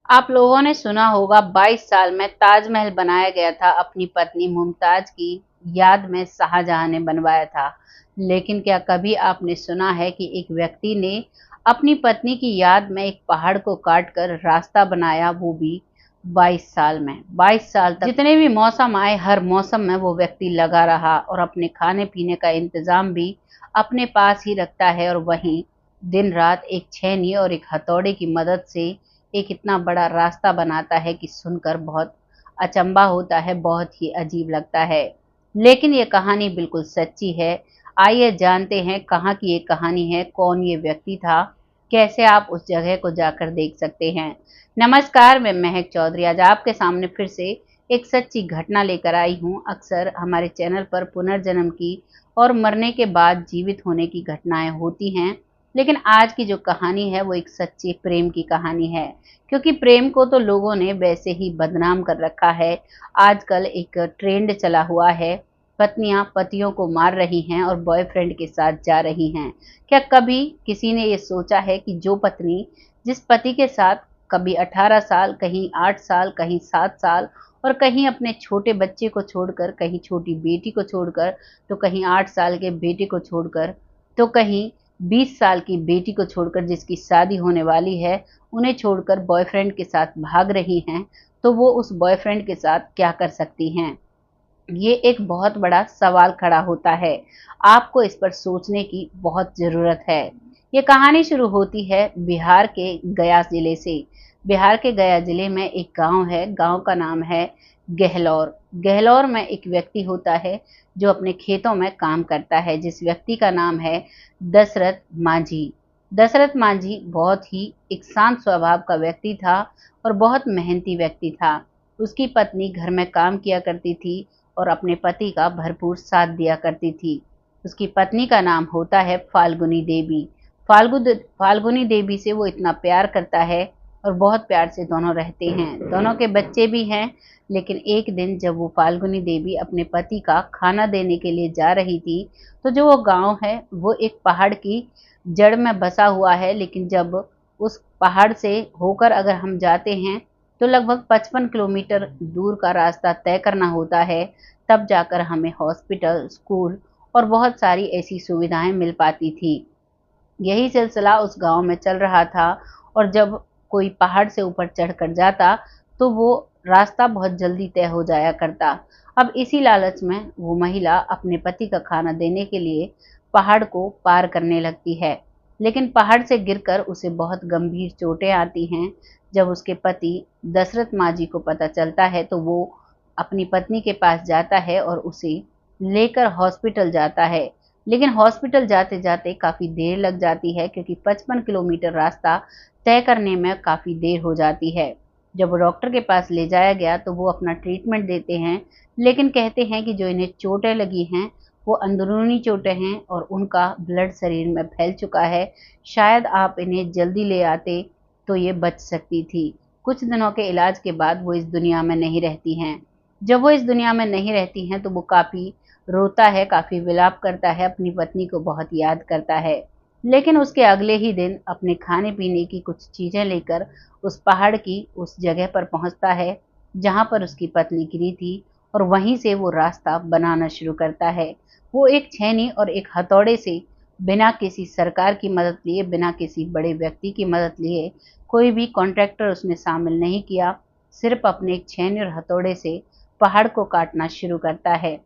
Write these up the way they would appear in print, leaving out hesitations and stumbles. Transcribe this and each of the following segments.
आप लोगों ने सुना होगा 22 साल में ताजमहल बनाया गया था, अपनी पत्नी मुमताज की याद में शाहजहां ने बनवाया था। लेकिन क्या कभी आपने सुना है कि एक व्यक्ति ने अपनी पत्नी की याद में एक पहाड़ को काट कर रास्ता बनाया, वो भी 22 साल में। 22 साल तक जितने भी मौसम आए, हर मौसम में वो व्यक्ति लगा रहा और अपने खाने पीने का इंतजाम भी अपने पास ही रखता है, और वहीं दिन रात एक छेनी और एक हथौड़े की मदद से एक इतना बड़ा रास्ता बनाता है कि सुनकर बहुत अचंभा होता है, बहुत ही अजीब लगता है। लेकिन ये कहानी बिल्कुल सच्ची है। आइए जानते हैं कहाँ की ये कहानी है, कौन ये व्यक्ति था, कैसे आप उस जगह को जाकर देख सकते हैं। नमस्कार, मैं महक चौधरी आज आपके सामने फिर से एक सच्ची घटना लेकर आई हूँ। अक्सर हमारे चैनल पर पुनर्जन्म की और मरने के बाद जीवित होने की घटनाएं होती हैं, लेकिन आज की जो कहानी है वो एक सच्ची प्रेम की कहानी है। क्योंकि प्रेम को तो लोगों ने वैसे ही बदनाम कर रखा है। आजकल एक ट्रेंड चला हुआ है, पत्नियां पतियों को मार रही हैं और बॉयफ्रेंड के साथ जा रही हैं। क्या कभी किसी ने ये सोचा है कि जो पत्नी जिस पति के साथ कभी 18 साल, कहीं 8 साल, कहीं 7 साल और कहीं अपने छोटे बच्चे को छोड़कर, कहीं छोटी बेटी को छोड़कर, तो कहीं 8 साल के बेटे को छोड़कर, तो कहीं 20 साल की बेटी को छोड़कर, जिसकी शादी होने वाली है, उन्हें छोड़कर बॉयफ्रेंड के साथ भाग रही हैं, तो वो उस बॉयफ्रेंड के साथ क्या कर सकती हैं? ये एक बहुत बड़ा सवाल खड़ा होता है। आपको इस पर सोचने की बहुत ज़रूरत है। ये कहानी शुरू होती है बिहार के गया ज़िले से। बिहार के गया ज़िले में एक गाँव है, गाँव का नाम है गहलौर। गहलौर में एक व्यक्ति होता है जो अपने खेतों में काम करता है, जिस व्यक्ति का नाम है दशरथ मांझी। दशरथ मांझी बहुत ही एक शांत स्वभाव का व्यक्ति था और बहुत मेहनती व्यक्ति था। उसकी पत्नी घर में काम किया करती थी और अपने पति का भरपूर साथ दिया करती थी। उसकी पत्नी का नाम होता है फाल्गुनी देवी। फाल्गुनी देवी से वो इतना प्यार करता है और बहुत प्यार से दोनों रहते हैं। दोनों के बच्चे भी हैं। लेकिन एक दिन जब वो फाल्गुनी देवी अपने पति का खाना देने के लिए जा रही थी, तो जो वो गाँव है वो एक पहाड़ की जड़ में बसा हुआ है। लेकिन जब उस पहाड़ से होकर अगर हम जाते हैं तो लगभग 55 किलोमीटर दूर का रास्ता तय करना होता है, तब जाकर हमें हॉस्पिटल, स्कूल और बहुत सारी ऐसी सुविधाएं मिल पाती थी। यही सिलसिला उस गांव में चल रहा था, और जब कोई पहाड़ से ऊपर चढ़कर जाता तो वो रास्ता बहुत जल्दी तय हो जाया करता। अब इसी लालच में वो महिला अपने पति का खाना देने के लिए पहाड़ को पार करने लगती है। लेकिन पहाड़ से गिरकर उसे बहुत गंभीर चोटें आती हैं। जब उसके पति दशरथ मांझी को पता चलता है तो वो अपनी पत्नी के पास जाता है और उसे लेकर हॉस्पिटल जाता है। लेकिन हॉस्पिटल जाते-जाते काफ़ी देर लग जाती है, क्योंकि 55 किलोमीटर रास्ता तय करने में काफ़ी देर हो जाती है। जब वो डॉक्टर के पास ले जाया गया तो वो अपना ट्रीटमेंट देते हैं, लेकिन कहते हैं कि जो इन्हें चोटें लगी हैं, वो अंदरूनी चोटें हैं और उनका ब्लड शरीर में फैल चुका है। शायद आप इन्हें जल्दी ले आते तो ये बच सकती थी। कुछ दिनों के इलाज के बाद वो इस दुनिया में नहीं रहती हैं। जब वो इस दुनिया में नहीं रहती हैं तो वो काफ़ी रोता है, काफ़ी विलाप करता है, अपनी पत्नी को बहुत याद करता है। लेकिन उसके अगले ही दिन अपने खाने-पीने की कुछ चीज़ें लेकर उस पहाड़ की उस जगह पर पहुँचता है, जहाँ पर उसकी पत्नी गिरी थी, और वहीं से वो रास्ता बनाना शुरू करता है। वो एक छेनी और एक हथौड़े से, बिना किसी सरकार की मदद लिए, बिना किसी बड़े व्यक्ति की मदद लिए, कोई भी कॉन्ट्रैक्टर उसने शामिल नहीं किया, सिर्फ़ अपने एक छेनी और हथौड़े से पहाड़ को काटना शुरू करता है।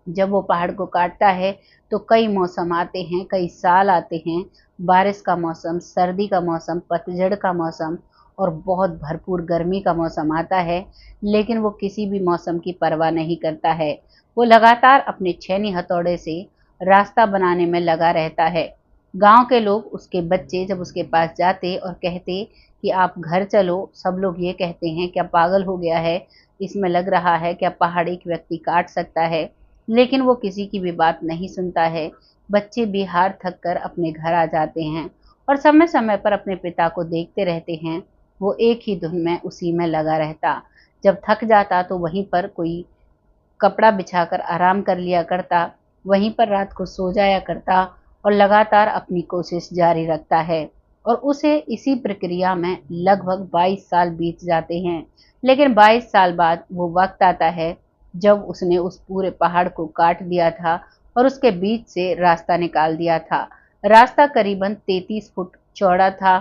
जब वो पहाड़ को काटता है तो कई मौसम आते हैं, कई साल आते हैं। बारिश का मौसम, सर्दी का मौसम, पतझड़ का मौसम और बहुत भरपूर गर्मी का मौसम आता है, लेकिन वो किसी भी मौसम की परवाह नहीं करता है। वो लगातार अपने छेनी हथौड़े से रास्ता बनाने में लगा रहता है। गाँव के लोग, उसके बच्चे जब उसके पास जाते और कहते कि आप घर चलो, सब लोग ये कहते हैं क्या पागल हो गया है? इसमें लग रहा है क्या पहाड़ एक व्यक्ति काट सकता है? लेकिन वो किसी की भी बात नहीं सुनता है। बच्चे भी हार थक कर अपने घर आ जाते हैं और समय-समय पर अपने पिता को देखते रहते हैं। वो एक ही धुन में उसी में लगा रहता। जब थक जाता तो वहीं पर कोई कपड़ा बिछाकर आराम कर लिया करता, वहीं पर रात को सो जाया करता और लगातार अपनी कोशिश जारी रखता है। और उसे इसी प्रक्रिया में लगभग 22 साल बीत जाते हैं। लेकिन 22 साल बाद वो वक्त आता है जब उसने उस पूरे पहाड़ को काट दिया था और उसके बीच से रास्ता निकाल दिया था। रास्ता करीबन 33 फुट चौड़ा था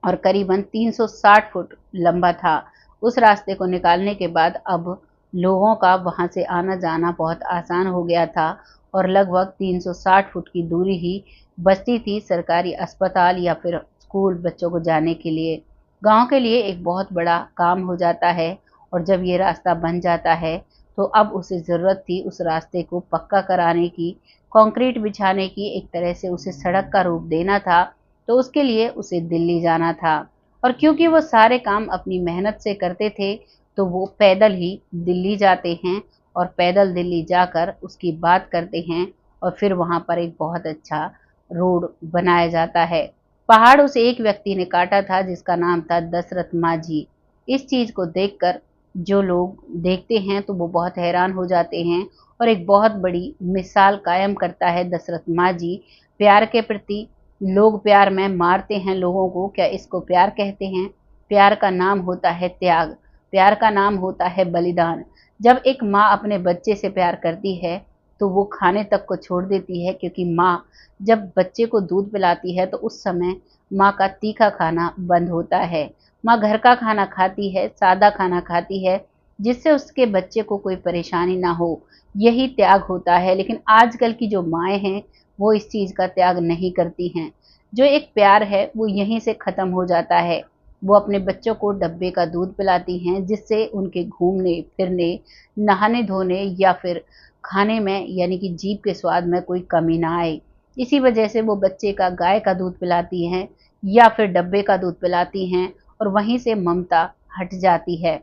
और करीबन 360 फुट लंबा था। उस रास्ते को निकालने के बाद अब लोगों का वहां से आना जाना बहुत आसान हो गया था और लगभग 360 फुट की दूरी ही बचती थी सरकारी अस्पताल या फिर स्कूल बच्चों को जाने के लिए। गांव के लिए एक बहुत बड़ा काम हो जाता है और जब ये रास्ता बन जाता है तो अब उसे ज़रूरत थी उस रास्ते को पक्का कराने की, कंक्रीट बिछाने की, एक तरह से उसे सड़क का रूप देना था। तो उसके लिए उसे दिल्ली जाना था और क्योंकि वो सारे काम अपनी मेहनत से करते थे तो वो पैदल ही दिल्ली जाते हैं और पैदल दिल्ली जाकर उसकी बात करते हैं और फिर वहाँ पर एक बहुत अच्छा रोड बनाया जाता है। पहाड़ उस एक व्यक्ति ने काटा था जिसका नाम था दशरथ माझी। इस चीज़ को देखकर जो लोग देखते हैं तो वो बहुत हैरान हो जाते हैं और एक बहुत बड़ी मिसाल कायम करता है दशरथ माझी प्यार के प्रति। लोग प्यार में मारते हैं लोगों को, क्या इसको प्यार कहते हैं? प्यार का नाम होता है त्याग, प्यार का नाम होता है बलिदान। जब एक माँ अपने बच्चे से प्यार करती है तो वो खाने तक को छोड़ देती है, क्योंकि माँ जब बच्चे को दूध पिलाती है तो उस समय माँ का तीखा खाना बंद होता है। माँ घर का खाना खाती है, सादा खाना खाती है, जिससे उसके बच्चे को कोई परेशानी ना हो। यही त्याग होता है। लेकिन आजकल की जो माएँ हैं वो इस चीज़ का त्याग नहीं करती हैं। जो एक प्यार है वो यहीं से ख़त्म हो जाता है। वो अपने बच्चों को डब्बे का दूध पिलाती हैं जिससे उनके घूमने फिरने, नहाने धोने या फिर खाने में यानी कि जीभ के स्वाद में कोई कमी ना आए। इसी वजह से वो बच्चे का गाय का दूध पिलाती हैं या फिर डब्बे का दूध पिलाती हैं और वहीं से ममता हट जाती है।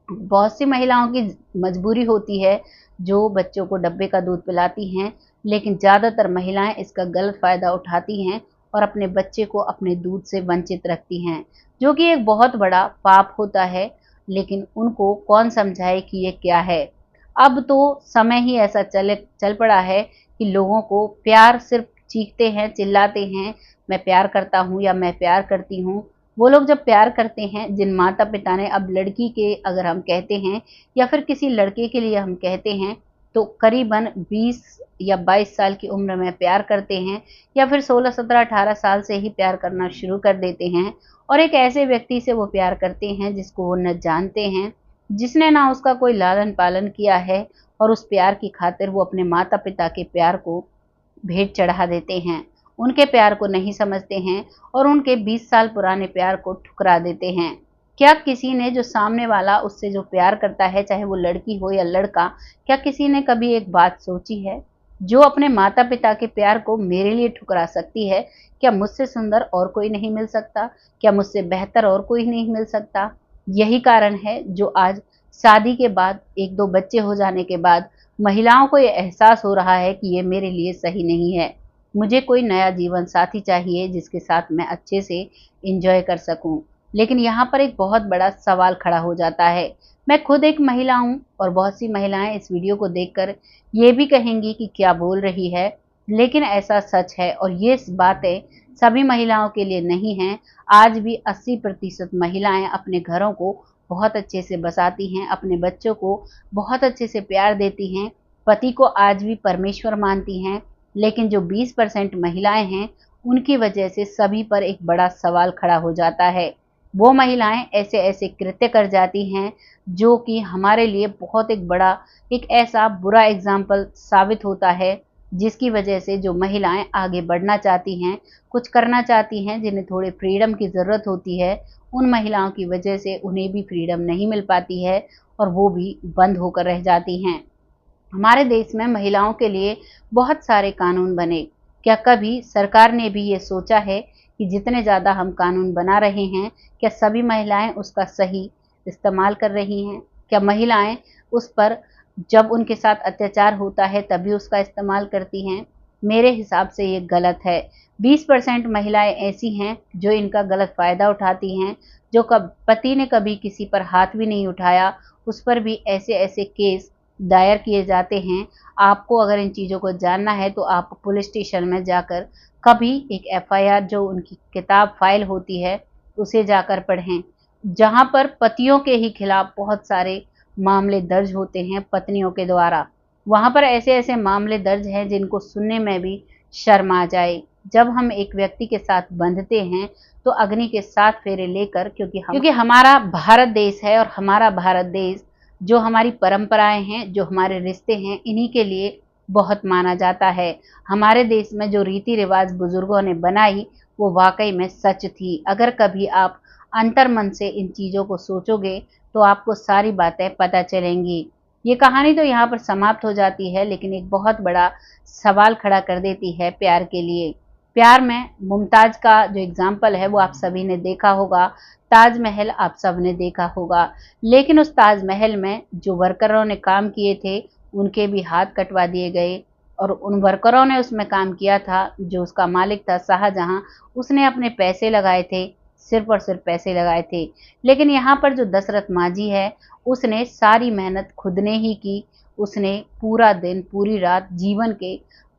बहुत सी महिलाओं की मजबूरी होती है जो बच्चों को डब्बे का दूध पिलाती हैं, लेकिन ज़्यादातर महिलाएं इसका गलत फ़ायदा उठाती हैं और अपने बच्चे को अपने दूध से वंचित रखती हैं, जो कि एक बहुत बड़ा पाप होता है। लेकिन उनको कौन समझाए कि ये क्या है। अब तो समय ही ऐसा चल पड़ा है कि लोगों को प्यार सिर्फ चीखते हैं, चिल्लाते हैं, मैं प्यार करता हूँ या मैं प्यार करती हूँ। वो लोग जब प्यार करते हैं, जिन माता पिता ने, अब लड़की के अगर हम कहते हैं या फिर किसी लड़के के लिए हम कहते हैं, तो करीबन 20 या 22 साल की उम्र में प्यार करते हैं या फिर 16, 17, 18 साल से ही प्यार करना शुरू कर देते हैं और एक ऐसे व्यक्ति से वो प्यार करते हैं जिसको वो न जानते हैं, जिसने ना उसका कोई लालन पालन किया है, और उस प्यार की खातिर वो अपने माता पिता के प्यार को भेंट चढ़ा देते हैं। उनके प्यार को नहीं समझते हैं और उनके 20 साल पुराने प्यार को ठुकरा देते हैं। क्या किसी ने, जो सामने वाला उससे जो प्यार करता है, चाहे वो लड़की हो या लड़का, क्या किसी ने कभी एक बात सोची है? जो अपने माता पिता के प्यार को मेरे लिए ठुकरा सकती है, क्या मुझसे सुंदर और कोई नहीं मिल सकता? क्या मुझसे बेहतर और कोई नहीं मिल सकता? यही कारण है जो आज शादी के बाद, एक दो बच्चे हो जाने के बाद, महिलाओं को ये एहसास हो रहा है कि ये मेरे लिए सही नहीं है। मुझे कोई नया जीवन साथी चाहिए जिसके साथ मैं अच्छे से एंजॉय कर सकूं। लेकिन यहाँ पर एक बहुत बड़ा सवाल खड़ा हो जाता है। मैं खुद एक महिला हूँ और बहुत सी महिलाएं इस वीडियो को देखकर ये भी कहेंगी कि क्या बोल रही है, लेकिन ऐसा सच है और ये बातें सभी महिलाओं के लिए नहीं हैं। आज भी 80% महिलाएं अपने घरों को बहुत अच्छे से बसाती हैं, अपने बच्चों को बहुत अच्छे से प्यार देती हैं, पति को आज भी परमेश्वर मानती हैं। लेकिन जो 20% महिलाएं हैं, उनकी वजह से सभी पर एक बड़ा सवाल खड़ा हो जाता है। वो महिलाएं ऐसे ऐसे कृत्य कर जाती हैं जो कि हमारे लिए बहुत एक बड़ा, एक ऐसा बुरा एग्जाम्पल साबित होता है, जिसकी वजह से जो महिलाएं आगे बढ़ना चाहती हैं, कुछ करना चाहती हैं, जिन्हें थोड़े फ्रीडम की ज़रूरत होती है, उन महिलाओं की वजह से उन्हें भी फ्रीडम नहीं मिल पाती है और वो भी बंद होकर रह जाती हैं। हमारे देश में महिलाओं के लिए बहुत सारे कानून बने। क्या कभी सरकार ने भी ये सोचा है कि जितने ज़्यादा हम कानून बना रहे हैं, क्या सभी महिलाएं उसका सही इस्तेमाल कर रही हैं? क्या महिलाएं उस पर, जब उनके साथ अत्याचार होता है तभी उसका इस्तेमाल करती हैं? मेरे हिसाब से ये गलत है। 20% महिलाएं ऐसी हैं जो इनका गलत फ़ायदा उठाती हैं, जो पति ने कभी किसी पर हाथ भी नहीं उठाया, उस पर भी ऐसे ऐसे केस दायर किए जाते हैं। आपको अगर इन चीज़ों को जानना है तो आप पुलिस स्टेशन में जाकर कभी एक एफआईआर जो उनकी किताब फाइल होती है उसे जाकर पढ़ें, जहाँ पर पतियों के ही खिलाफ बहुत सारे मामले दर्ज होते हैं पत्नियों के द्वारा। वहाँ पर ऐसे-ऐसे मामले दर्ज हैं जिनको सुनने में भी शर्म आ जाए। जब हम एक व्यक्ति के साथ बंधते हैं तो अग्नि के 7 फेरे लेकर, क्योंकि हमारा भारत देश है और हमारा भारत देश जो हमारी परंपराएं हैं, जो हमारे रिश्ते हैं, इन्हीं के लिए बहुत माना जाता है। हमारे देश में जो रीति रिवाज बुजुर्गों ने बनाई वो वाकई में सच थी। अगर कभी आप अंतर्मन से इन चीज़ों को सोचोगे तो आपको सारी बातें पता चलेंगी। ये कहानी तो यहाँ पर समाप्त हो जाती है, लेकिन एक बहुत बड़ा सवाल खड़ा कर देती है प्यार के लिए। प्यार में मुमताज का जो एग्जाम्पल है वो आप सभी ने देखा होगा, ताजमहल आप सब ने देखा होगा, लेकिन उस ताजमहल में जो वर्करों ने काम किए थे उनके भी हाथ कटवा दिए गए। और उन वर्करों ने उसमें काम किया था, जो उसका मालिक था शाहजहां, उसने अपने पैसे लगाए थे, सिर्फ और सिर्फ पैसे लगाए थे। लेकिन यहाँ पर जो दशरथ मांझी है उसने सारी मेहनत खुद ने ही की। उसने पूरा दिन पूरी रात जीवन के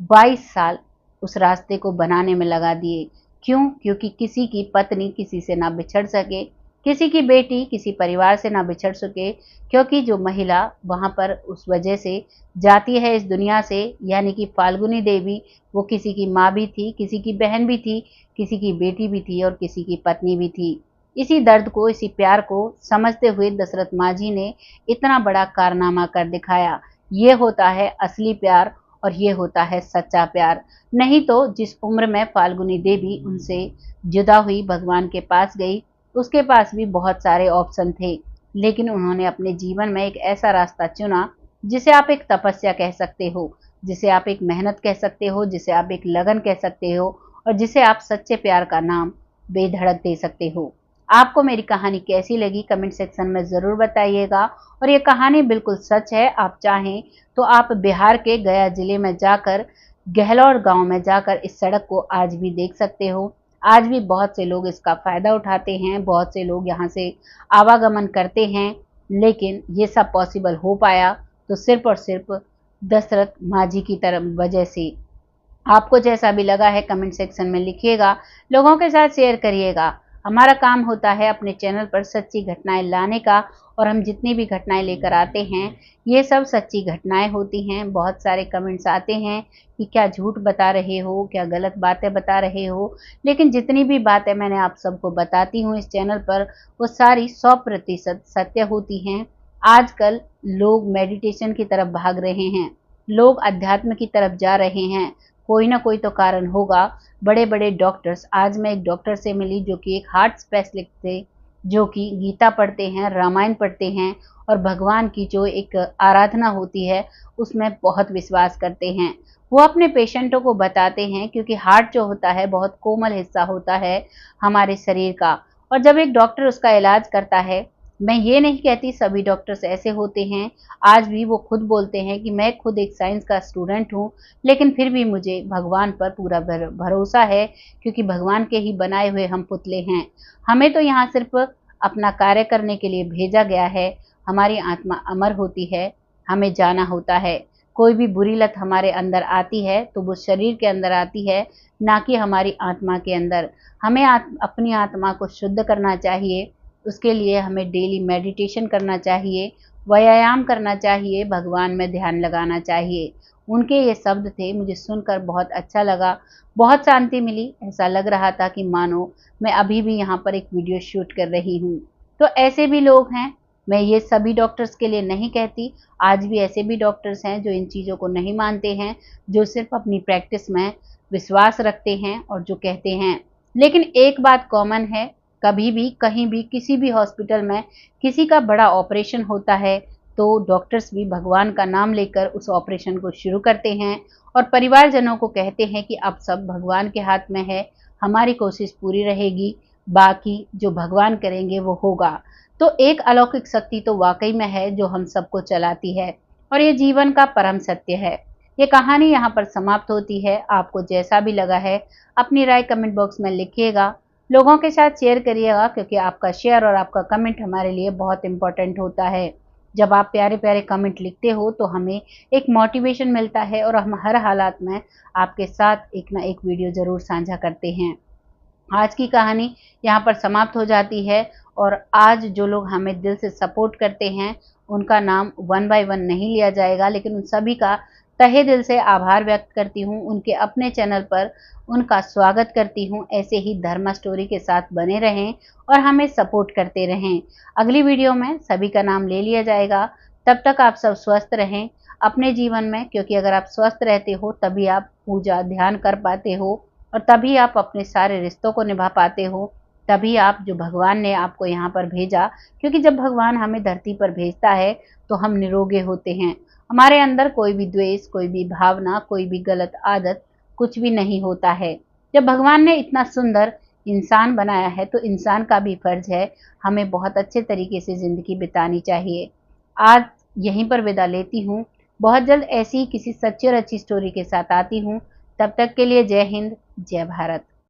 22 साल उस रास्ते को बनाने में लगा दिए। क्यों? क्योंकि किसी की पत्नी किसी से ना बिछड़ सके, किसी की बेटी किसी परिवार से ना बिछड़ सके, क्योंकि जो महिला वहाँ पर उस वजह से जाती है इस दुनिया से, यानी कि फाल्गुनी देवी, वो किसी की माँ भी थी, किसी की बहन भी थी, किसी की बेटी भी थी और किसी की पत्नी भी थी। इसी दर्द को, इसी प्यार को समझते हुए दशरथ मांझी ने इतना बड़ा कारनामा कर दिखाया। ये होता है असली प्यार और ये होता है सच्चा प्यार। नहीं तो जिस उम्र में फाल्गुनी देवी उनसे जुदा हुई, भगवान के पास गई, उसके पास भी बहुत सारे ऑप्शन थे, लेकिन उन्होंने अपने जीवन में एक ऐसा रास्ता चुना जिसे आप एक तपस्या कह सकते हो, जिसे आप एक मेहनत कह सकते हो, जिसे आप एक लगन कह सकते हो और जिसे आप सच्चे प्यार का नाम बेधड़क दे सकते हो। आपको मेरी कहानी कैसी लगी कमेंट सेक्शन में ज़रूर बताइएगा। और ये कहानी बिल्कुल सच है। आप चाहें तो आप बिहार के गया जिले में जाकर, गहलौर गांव में जाकर इस सड़क को आज भी देख सकते हो। आज भी बहुत से लोग इसका फ़ायदा उठाते हैं, बहुत से लोग यहाँ से आवागमन करते हैं, लेकिन ये सब पॉसिबल हो पाया तो सिर्फ और सिर्फ दशरथ मांझी की तरफ वजह से। आपको जैसा भी लगा है कमेंट सेक्शन में लिखिएगा, लोगों के साथ शेयर करिएगा। हमारा काम होता है अपने चैनल पर सच्ची घटनाएं लाने का, और हम जितनी भी घटनाएं लेकर आते हैं ये सब सच्ची घटनाएं होती हैं। बहुत सारे कमेंट्स आते हैं कि क्या झूठ बता रहे हो, क्या गलत बातें बता रहे हो, लेकिन जितनी भी बातें मैंने आप सबको बताती हूँ इस चैनल पर वो सारी 100% सत्य होती हैं। आजकल लोग मेडिटेशन की तरफ भाग रहे हैं, लोग अध्यात्म की तरफ जा रहे हैं, कोई ना कोई तो कारण होगा। बड़े बड़े डॉक्टर्स, आज मैं एक डॉक्टर से मिली जो कि एक हार्ट स्पेशलिस्ट थे, जो कि गीता पढ़ते हैं, रामायण पढ़ते हैं और भगवान की जो एक आराधना होती है उसमें बहुत विश्वास करते हैं। वो अपने पेशेंटों को बताते हैं, क्योंकि हार्ट जो होता है बहुत कोमल हिस्सा होता है हमारे शरीर का, और जब एक डॉक्टर उसका इलाज करता है, मैं ये नहीं कहती सभी डॉक्टर्स ऐसे होते हैं, आज भी वो खुद बोलते हैं कि मैं खुद एक साइंस का स्टूडेंट हूँ, लेकिन फिर भी मुझे भगवान पर पूरा भरोसा है, क्योंकि भगवान के ही बनाए हुए हम पुतले हैं। हमें तो यहाँ सिर्फ अपना कार्य करने के लिए भेजा गया है। हमारी आत्मा अमर होती है, हमें जाना होता है। कोई भी बुरी लत हमारे अंदर आती है तो वो शरीर के अंदर आती है, ना कि हमारी आत्मा के अंदर। हमें अपनी आत्मा को शुद्ध करना चाहिए, उसके लिए हमें डेली मेडिटेशन करना चाहिए, व्यायाम करना चाहिए, भगवान में ध्यान लगाना चाहिए। उनके ये शब्द थे, मुझे सुनकर बहुत अच्छा लगा, बहुत शांति मिली। ऐसा लग रहा था कि मानो मैं अभी भी यहाँ पर एक वीडियो शूट कर रही हूँ। तो ऐसे भी लोग हैं, मैं ये सभी डॉक्टर्स के लिए नहीं कहती, आज भी ऐसे भी डॉक्टर्स हैं जो इन चीज़ों को नहीं मानते हैं, जो सिर्फ अपनी प्रैक्टिस में विश्वास रखते हैं और जो कहते हैं। लेकिन एक बात कॉमन है, कभी भी कहीं भी किसी भी हॉस्पिटल में किसी का बड़ा ऑपरेशन होता है तो डॉक्टर्स भी भगवान का नाम लेकर उस ऑपरेशन को शुरू करते हैं और परिवारजनों को कहते हैं कि अब सब भगवान के हाथ में है, हमारी कोशिश पूरी रहेगी, बाकी जो भगवान करेंगे वो होगा। तो एक अलौकिक शक्ति तो वाकई में है जो हम सबको चलाती है, और ये जीवन का परम सत्य है। ये कहानी यहाँ पर समाप्त होती है। आपको जैसा भी लगा है अपनी राय कमेंट बॉक्स में लिखिएगा, लोगों के साथ शेयर करिएगा, क्योंकि आपका शेयर और आपका कमेंट हमारे लिए बहुत इम्पोर्टेंट होता है। जब आप प्यारे प्यारे कमेंट लिखते हो तो हमें एक मोटिवेशन मिलता है और हम हर हालात में आपके साथ एक ना एक वीडियो ज़रूर साझा करते हैं। आज की कहानी यहाँ पर समाप्त हो जाती है और आज जो लोग हमें दिल से सपोर्ट करते हैं उनका नाम वन बाय वन नहीं लिया जाएगा, लेकिन उन सभी का तहे दिल से आभार व्यक्त करती हूँ। उनके अपने चैनल पर उनका स्वागत करती हूँ। ऐसे ही धर्मा स्टोरी के साथ बने रहें और हमें सपोर्ट करते रहें। अगली वीडियो में सभी का नाम ले लिया जाएगा। तब तक आप सब स्वस्थ रहें अपने जीवन में, क्योंकि अगर आप स्वस्थ रहते हो तभी आप पूजा ध्यान कर पाते हो और तभी आप अपने सारे रिश्तों को निभा पाते हो। तभी आप जो भगवान ने आपको यहाँ पर भेजा, क्योंकि जब भगवान हमें धरती पर भेजता है तो हम निरोगे होते हैं। हमारे अंदर कोई भी द्वेष, कोई भी भावना, कोई भी गलत आदत कुछ भी नहीं होता है। जब भगवान ने इतना सुंदर इंसान बनाया है तो इंसान का भी फर्ज है हमें बहुत अच्छे तरीके से ज़िंदगी बितानी चाहिए। आज यहीं पर विदा लेती हूँ। बहुत जल्द ऐसी ही किसी सच्ची और अच्छी स्टोरी के साथ आती हूँ। तब तक के लिए जय हिंद, जय भारत।